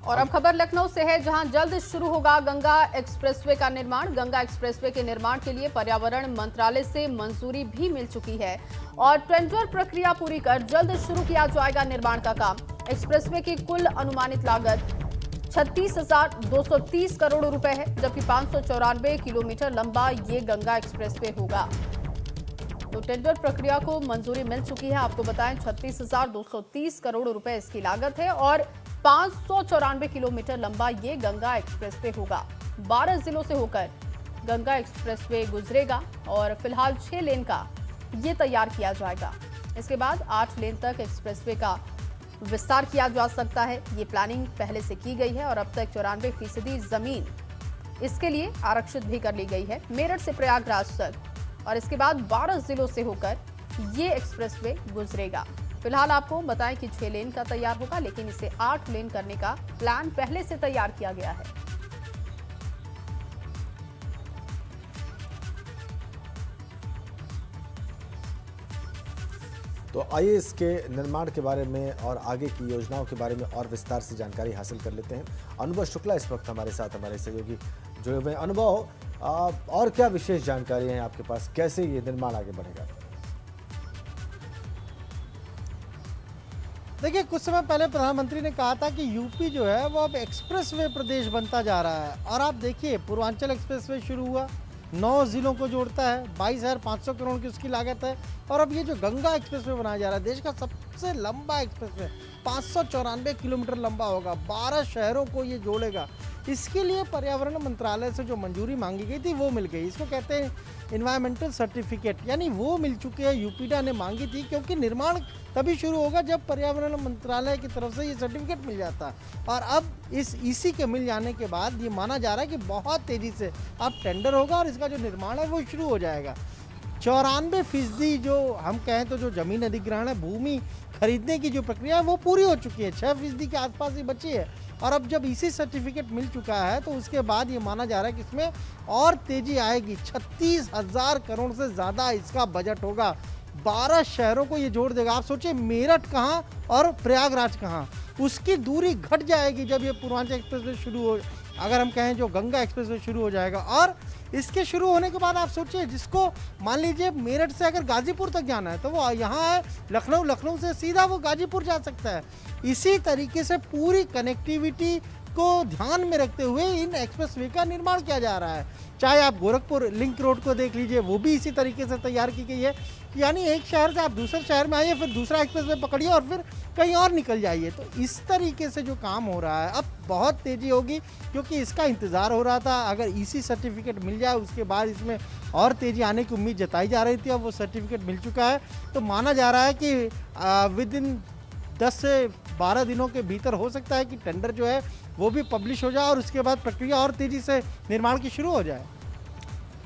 और अब खबर लखनऊ से है, जहां जल्द शुरू होगा गंगा एक्सप्रेसवे का निर्माण। गंगा एक्सप्रेसवे के निर्माण के लिए पर्यावरण मंत्रालय से मंजूरी भी मिल चुकी है और टेंडर प्रक्रिया पूरी कर जल्द शुरू किया जाएगा निर्माण का काम। एक्सप्रेसवे की कुल अनुमानित लागत 36,230 करोड़ रुपए है, जबकि 594 किलोमीटर लंबा ये गंगा एक्सप्रेसवे होगा। तो टेंडर प्रक्रिया को मंजूरी मिल चुकी है। आपको बताएं 36,230 करोड़ रुपए इसकी लागत है और 594 किलोमीटर लंबा ये गंगा एक्सप्रेसवे होगा। 12 जिलों से होकर गंगा एक्सप्रेसवे गुजरेगा और फिलहाल 6 लेन का ये तैयार किया जाएगा। इसके बाद 8 लेन तक एक्सप्रेसवे का विस्तार किया जा सकता है। ये प्लानिंग पहले से की गई है और अब तक 94% जमीन इसके लिए आरक्षित भी कर ली गई है, मेरठ से प्रयागराज तक। और इसके बाद 12 जिलों से होकर ये एक्सप्रेसवे गुजरेगा। फिलहाल आपको बताएं कि 6 लेन का तैयार होगा, लेकिन इसे 8 लेन करने का प्लान पहले से तैयार किया गया है। तो आइए इसके निर्माण के बारे में और आगे की योजनाओं के बारे में और विस्तार से जानकारी हासिल कर लेते हैं। अनुभव शुक्ला इस वक्त हमारे साथ, हमारे सहयोगी जुड़े हुए हैं। अनुभव, और क्या विशेष जानकारी है आपके पास, कैसे ये निर्माण आगे बढ़ेगा? देखिए, कुछ समय पहले प्रधानमंत्री ने कहा था कि यूपी जो है वो अब एक्सप्रेसवे प्रदेश बनता जा रहा है। और आप देखिए, पूर्वांचल एक्सप्रेसवे शुरू हुआ, 9 जिलों को जोड़ता है, 22,500 करोड़ की उसकी लागत है। और अब ये जो गंगा एक्सप्रेसवे बनाया जा रहा है, देश का सबसे लंबा एक्सप्रेसवे 594 किलोमीटर लंबा होगा, 12 शहरों को ये जोड़ेगा। इसके लिए पर्यावरण मंत्रालय से जो मंजूरी मांगी गई थी वो मिल गई। इसको कहते हैं इन्वायरमेंटल सर्टिफिकेट, यानी वो मिल चुके हैं। यूपीडा ने मांगी थी, क्योंकि निर्माण तभी शुरू होगा जब पर्यावरण मंत्रालय की तरफ से ये सर्टिफिकेट मिल जाता। और अब इस इसी के मिल जाने के बाद ये माना जा रहा है कि बहुत तेज़ी से अब टेंडर होगा और इसका जो निर्माण है वो शुरू हो जाएगा। 94% जो हम कहें तो जो जमीन अधिग्रहण है, भूमि खरीदने की जो प्रक्रिया है वो पूरी हो चुकी है। 6% के आसपास ही बची है। और अब जब इसी सर्टिफिकेट मिल चुका है तो उसके बाद ये माना जा रहा है कि इसमें और तेज़ी आएगी। 36,000 करोड़ से ज़्यादा इसका बजट होगा, 12 शहरों को ये जोड़ देगा। आप सोचिए, मेरठ कहाँ और प्रयागराज कहाँ, उसकी दूरी घट जाएगी जब ये पूर्वांचल एक्सप्रेसवे शुरू हो, अगर हम कहें जो गंगा एक्सप्रेसवे शुरू हो जाएगा। और इसके शुरू होने के बाद आप सोचिए, जिसको मान लीजिए मेरठ से अगर गाजीपुर तक जाना है तो वो यहाँ है लखनऊ, लखनऊ से सीधा वो गाजीपुर जा सकता है। इसी तरीके से पूरी कनेक्टिविटी को ध्यान में रखते हुए इन एक्सप्रेसवे का निर्माण किया जा रहा है। चाहे आप गोरखपुर लिंक रोड को देख लीजिए, वो भी इसी तरीके से तैयार की गई है। यानी एक शहर से आप दूसरे शहर में आइए, फिर दूसरा एक्सप्रेसवे पकड़िए और फिर कहीं और निकल जाइए। तो इस तरीके से जो काम हो रहा है, अब बहुत तेज़ी होगी, क्योंकि इसका इंतज़ार हो रहा था। अगर इसी सर्टिफिकेट मिल जाए, उसके बाद इसमें और तेज़ी आने की उम्मीद जताई जा रही थी। अब वो सर्टिफिकेट मिल चुका है, तो माना जा रहा है कि विद इन 10 से 12 दिनों के भीतर हो सकता है कि टेंडर जो है वो भी पब्लिश हो जाए और उसके बाद प्रक्रिया और तेज़ी से निर्माण की शुरू हो जाए।